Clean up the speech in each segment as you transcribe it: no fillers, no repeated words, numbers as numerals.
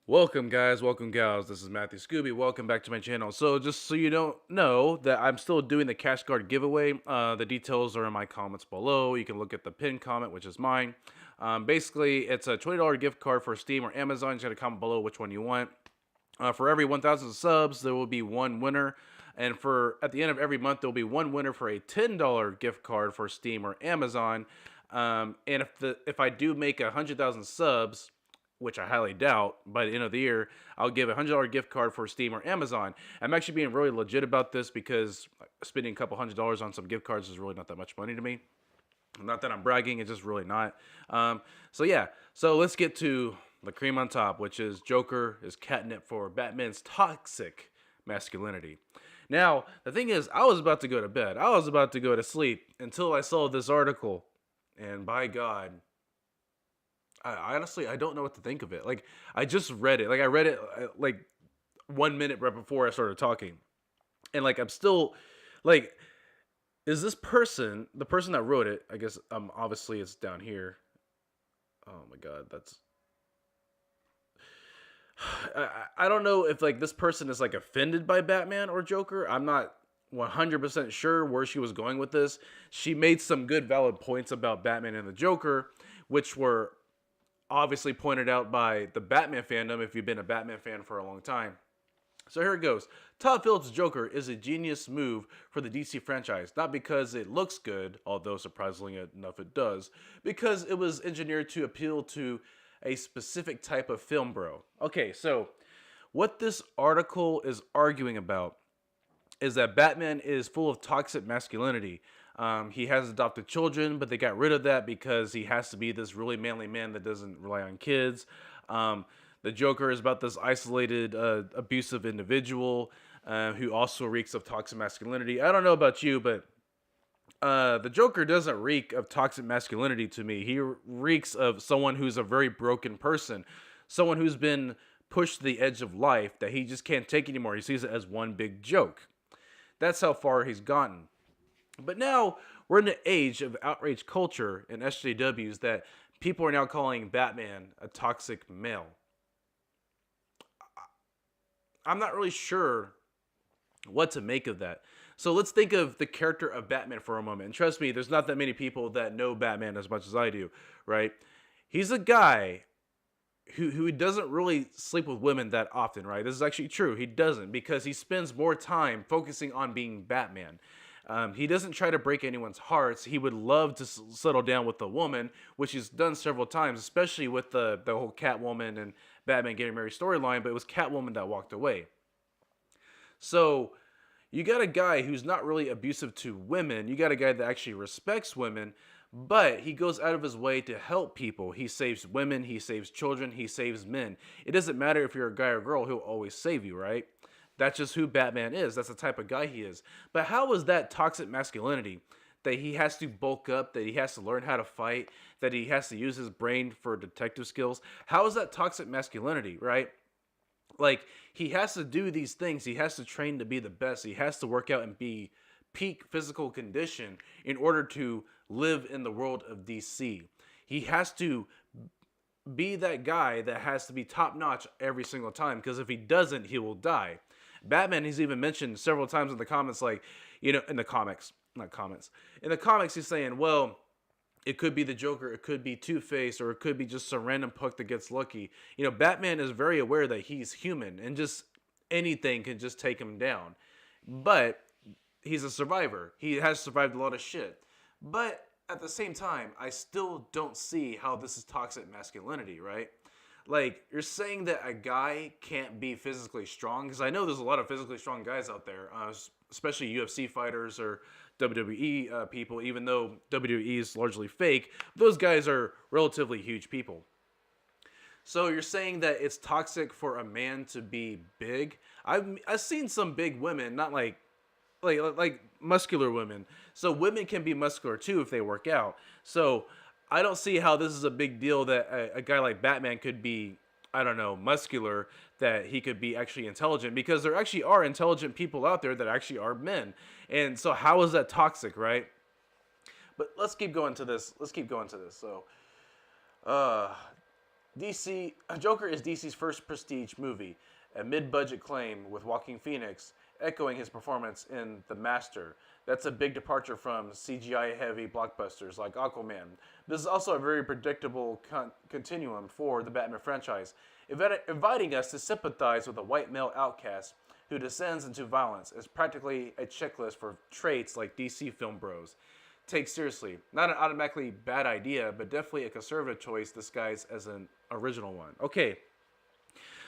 Welcome, guys. Welcome, gals. This is Matthew Scooby. Welcome back to my channel. So, just so you don't know that I'm still doing the cash card giveaway, the details are in my comments below. You can look at the pinned comment, which is mine. Basically, it's a $20 gift card for Steam or Amazon. You just got to comment below which one you want. For every 1,000 subs, there will be one winner. And for at the end of every month, there will be one winner for a $10 gift card for Steam or Amazon. And if I do make 100,000 subs, which I highly doubt, by the end of the year, I'll give a $100 gift card for Steam or Amazon. I'm actually being really legit about this because spending a couple $100s on some gift cards is really not that much money to me. Not that I'm bragging, it's just really not. So yeah, so let's get to the cream on top, which is Joker is catnip for Batman's toxic masculinity. Now, the thing is, I was about to go to bed. I was about to go to sleep until I saw this article. And by God, I honestly I don't know what to think of it. Like I just read it. Like I read it like 1 minute right before I started talking. And like I'm still like is this person, the person that wrote it, I guess obviously it's down here. Oh my god, that's I don't know if like this person is like offended by Batman or Joker. I'm not 100% sure where she was going with this. She made some good valid points about Batman and the Joker, which were obviously pointed out by the Batman fandom if you've been a Batman fan for a long time. So here it goes. Todd Phillips' Joker is a genius move for the DC franchise, not because it looks good, although surprisingly enough it does, because it was engineered to appeal to a specific type of film bro. Okay, so what this article is arguing about is that Batman is full of toxic masculinity. He has adopted children, but they got rid of that because he has to be this really manly man that doesn't rely on kids. The Joker is about this isolated, abusive individual who also reeks of toxic masculinity. I don't know about you, but the Joker doesn't reek of toxic masculinity to me. He reeks of someone who's a very broken person, someone who's been pushed to the edge of life that he just can't take anymore. He sees it as one big joke. That's how far he's gotten. But now we're in the age of outrage culture and SJWs that people are now calling Batman a toxic male. I'm not really sure what to make of that. So let's think of the character of Batman for a moment. And trust me, there's not that many people that know Batman as much as I do, right? He's a guy who doesn't really sleep with women that often, right? This is actually true. He doesn't because he spends more time focusing on being Batman. He doesn't try to break anyone's hearts. He would love to settle down with a woman, which he's done several times, especially with the whole Catwoman and Batman getting married storyline, but it was Catwoman that walked away. So you got a guy who's not really abusive to women. You got a guy that actually respects women, but he goes out of his way to help people. He saves women, he saves children, he saves men. It doesn't matter if you're a guy or girl, he'll always save you, right? That's just who Batman is. That's the type of guy he is. But how is that toxic masculinity? That he has to bulk up, that he has to learn how to fight, that he has to use his brain for detective skills. How is that toxic masculinity, right? Like, he has to do these things. He has to train to be the best. He has to work out and be peak physical condition in order to live in the world of DC. He has to be that guy that has to be top notch every single time because if he doesn't, he will die. Batman, he's even mentioned several times in the comments, like, in the comics, not comments. In the comics, he's saying, well, it could be the Joker, it could be Two-Face, or it could be just some random punk that gets lucky. Batman is very aware that he's human and just anything can just take him down. But he's a survivor. He has survived a lot of shit. But at the same time, I still don't see how this is toxic masculinity, right? Like, you're saying that a guy can't be physically strong? Because I know there's a lot of physically strong guys out there, especially UFC fighters or WWE people, even though WWE is largely fake. Those guys are relatively huge people. So you're saying that it's toxic for a man to be big? I've seen some big women, not like muscular women. So women can be muscular too if they work out. So I don't see how this is a big deal that a guy like Batman could be, I don't know, muscular, that he could be actually intelligent, because there actually are intelligent people out there that actually are men. And so how is that toxic, right? But let's keep going to this. So, uh, Joker is DC's first prestige movie, a mid-budget claim with Joaquin Phoenix echoing his performance in The Master. That's a big departure from CGI-heavy blockbusters like Aquaman. This is also a very predictable continuum for the Batman franchise, inviting us to sympathize with a white male outcast who descends into violence is practically a checklist for traits like DC film bros take seriously. Not an automatically bad idea, but definitely a conservative choice disguised as an original one. Okay,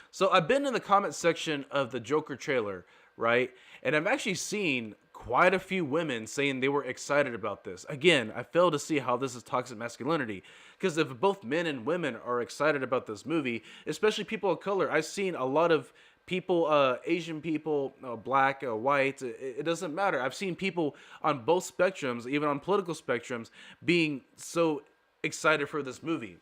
so I've been in the comment section of the Joker trailer, right? And I've actually seen quite a few women saying they were excited about this. Again, I fail to see how this is toxic masculinity. Because if both men and women are excited about this movie, especially people of color, I've seen a lot of people, Asian people, black, white, it doesn't matter. I've seen people on both spectrums, even on political spectrums, being so excited for this movie.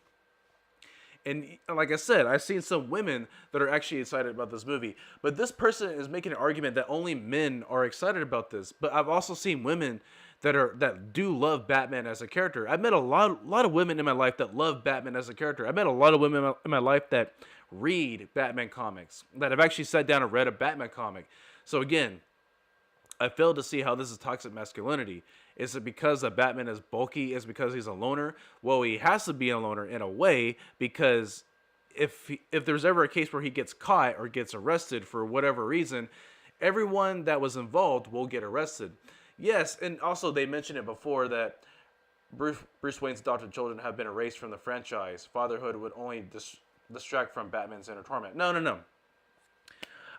And like I said, I've seen some women that are actually excited about this movie. But this person is making an argument that only men are excited about this. But I've also seen women that do love Batman as a character. I've met a lot of women in my life that love Batman as a character. I've met a lot of women in my life that read Batman comics, that have actually sat down and read a Batman comic. So again, I failed to see how this is toxic masculinity. Is it because that Batman is bulky? Is it because he's a loner? Well, he has to be a loner in a way, because if there's ever a case where he gets caught or gets arrested for whatever reason, everyone that was involved will get arrested. Yes, and also they mentioned it before that Bruce Wayne's adopted children have been erased from the franchise. Fatherhood would only distract from Batman's inner torment. No.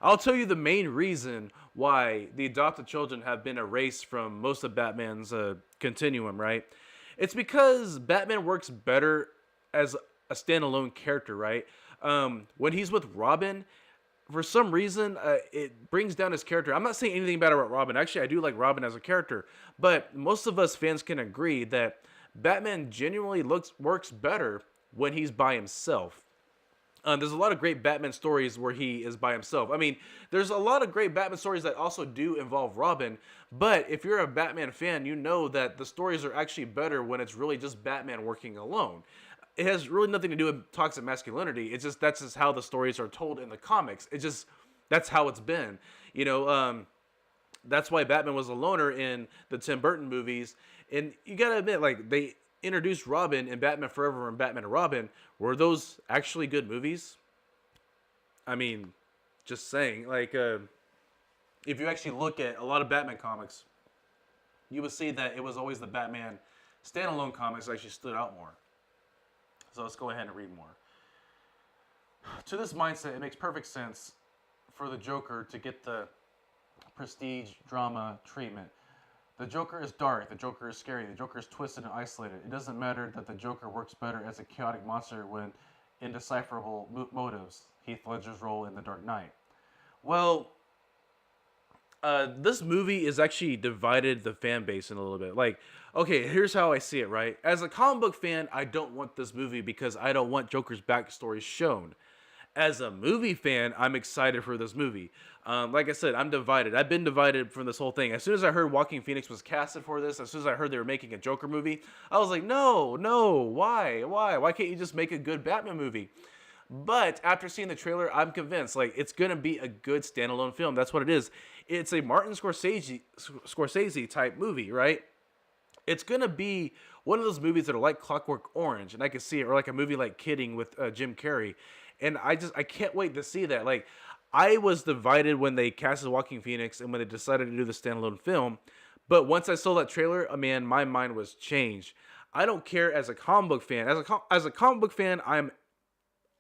I'll tell you the main reason why the adopted children have been erased from most of Batman's continuum, right? It's because Batman works better as a standalone character, right? When he's with Robin, for some reason, it brings down his character. I'm not saying anything bad about Robin. Actually, I do like Robin as a character. But most of us fans can agree that Batman genuinely works better when he's by himself. There's a lot of great Batman stories where he is by himself. I mean, there's a lot of great Batman stories that also do involve Robin. But if you're a Batman fan, you know that the stories are actually better when it's really just Batman working alone. It has really nothing to do with toxic masculinity. It's just that's just how the stories are told in the comics. That's how it's been. That's why Batman was a loner in the Tim Burton movies. And you gotta admit, like, they introduced Robin in Batman Forever and Batman and Robin. Were those actually good movies? I mean, just saying. Like, if you actually look at a lot of Batman comics, you would see that it was always the Batman standalone comics that actually stood out more. So let's go ahead and read more. To this mindset, it makes perfect sense for the Joker to get the prestige drama treatment. The Joker is dark, the Joker is scary, the Joker is twisted and isolated. It doesn't matter that the Joker works better as a chaotic monster with indecipherable motives. Heath Ledger's role in The Dark Knight. Well, this movie is actually divided the fan base in a little bit. Like, okay, here's how I see it, right? As a comic book fan, I don't want this movie because I don't want Joker's backstory shown. As a movie fan, I'm excited for this movie. Like I said, I'm divided. I've been divided from this whole thing. As soon as I heard Joaquin Phoenix was casted for this, as soon as I heard they were making a Joker movie, I was like, no, why? Why can't you just make a good Batman movie? But after seeing the trailer, I'm convinced, like, it's going to be a good standalone film. That's what it is. It's a Martin Scorsese type movie, right? It's going to be one of those movies that are like Clockwork Orange, and I can see it, or like a movie like Kidding with Jim Carrey. And I can't wait to see that. Like, I was divided when they casted Joaquin Phoenix and when they decided to do the standalone film. But once I saw that trailer, man, my mind was changed. I don't care as a comic book fan. As a comic book fan, I'm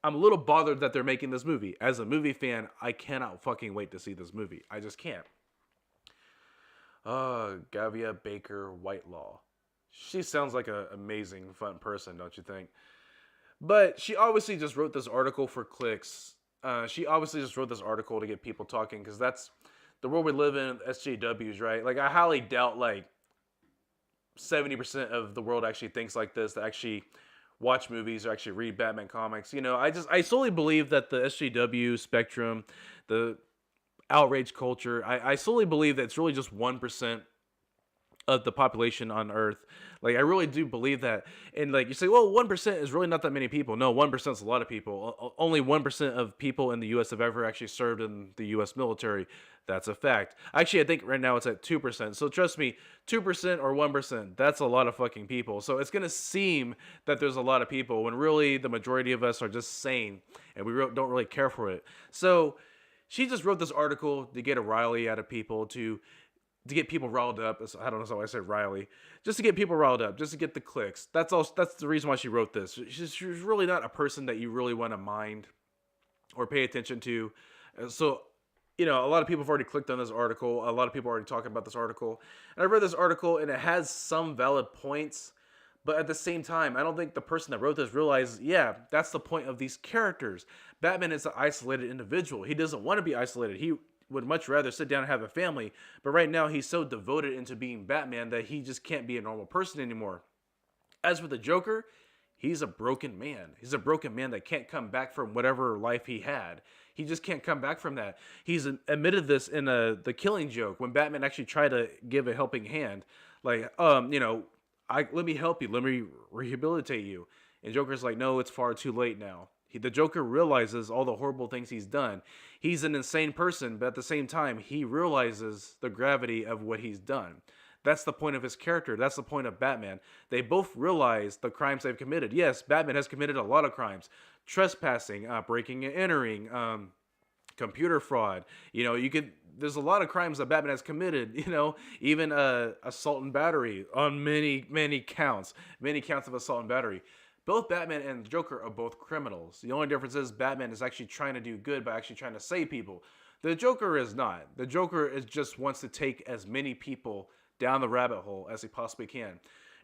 a little bothered that they're making this movie. As a movie fan, I cannot fucking wait to see this movie. I just can't. Gavia Baker Whitelaw. She sounds like an amazing, fun person, don't you think? But she obviously just wrote this article for clicks. She obviously just wrote this article to get people talking, because that's the world we live in, SJWs, right? Like, I highly doubt, like, 70% of the world actually thinks like this, that actually watch movies or actually read Batman comics. I solely believe that the SJW spectrum, the outrage culture, I solely believe that it's really just 1% of the population on Earth. Like, I really do believe that. And like you say, well, 1% is really not that many people. No, 1% is a lot of people. Only 1% of people in the U.S. have ever actually served in the U.S. military. That's a fact. Actually, I think right now it's at 2%. So trust me, 2% or 1%, that's a lot of fucking people. So it's gonna seem that there's a lot of people when really the majority of us are just sane and we don't really care for it. So she just wrote this article to get a rile out of people, to get people riled up. I don't know why I said Riley. Just to get people riled up, just to get the clicks. That's all. That's the reason why she wrote this. She's really not a person that you really want to mind or pay attention to. So, a lot of people have already clicked on this article. A lot of people are already talking about this article. And I read this article, and it has some valid points. But at the same time, I don't think the person that wrote this realized, yeah, that's the point of these characters. Batman is an isolated individual. He doesn't want to be isolated. He would much rather sit down and have a family. But right now, he's so devoted into being Batman that he just can't be a normal person anymore. As for the Joker, he's a broken man. He's a broken man that can't come back from whatever life he had. He just can't come back from that. He's admitted this in the Killing Joke when Batman actually tried to give a helping hand. Like, let me help you. Let me rehabilitate you. And Joker's like, no, it's far too late now. The Joker realizes all the horrible things he's done. He's an insane person, but at the same time, he realizes the gravity of what he's done. That's the point of his character. That's the point of Batman. They both realize the crimes they've committed. Yes, Batman has committed a lot of crimes. Trespassing, breaking and entering, computer fraud. There's a lot of crimes that Batman has committed, even assault and battery on many counts of assault and battery. Both Batman and Joker are both criminals. The only difference is Batman is actually trying to do good by actually trying to save people. The Joker is not. The Joker just wants to take as many people down the rabbit hole as he possibly can.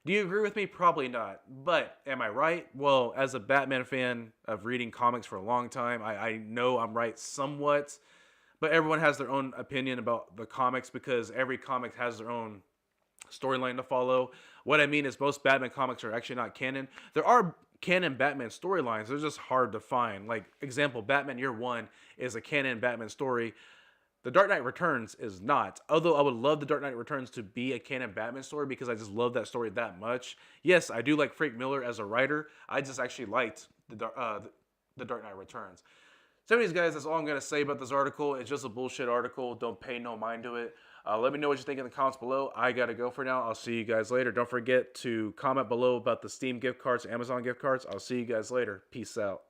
Do you agree with me? Probably not. But am I right? Well, as a Batman fan of reading comics for a long time, I know I'm right somewhat. But everyone has their own opinion about the comics because every comic has their own storyline to follow. What I mean is most Batman comics are actually not canon. There are canon Batman storylines. They're just hard to find. Like, example, Batman Year One is a canon Batman story. The Dark Knight Returns is not. Although I would love The Dark Knight Returns to be a canon Batman story because I just love that story that much. Yes, I do like Frank Miller as a writer. I just actually liked The Dark Knight Returns. So anyways, guys, that's all I'm going to say about this article. It's just a bullshit article. Don't pay no mind to it. Let me know what you think in the comments below. I got to go for now. I'll see you guys later. Don't forget to comment below about the Steam gift cards, Amazon gift cards. I'll see you guys later. Peace out.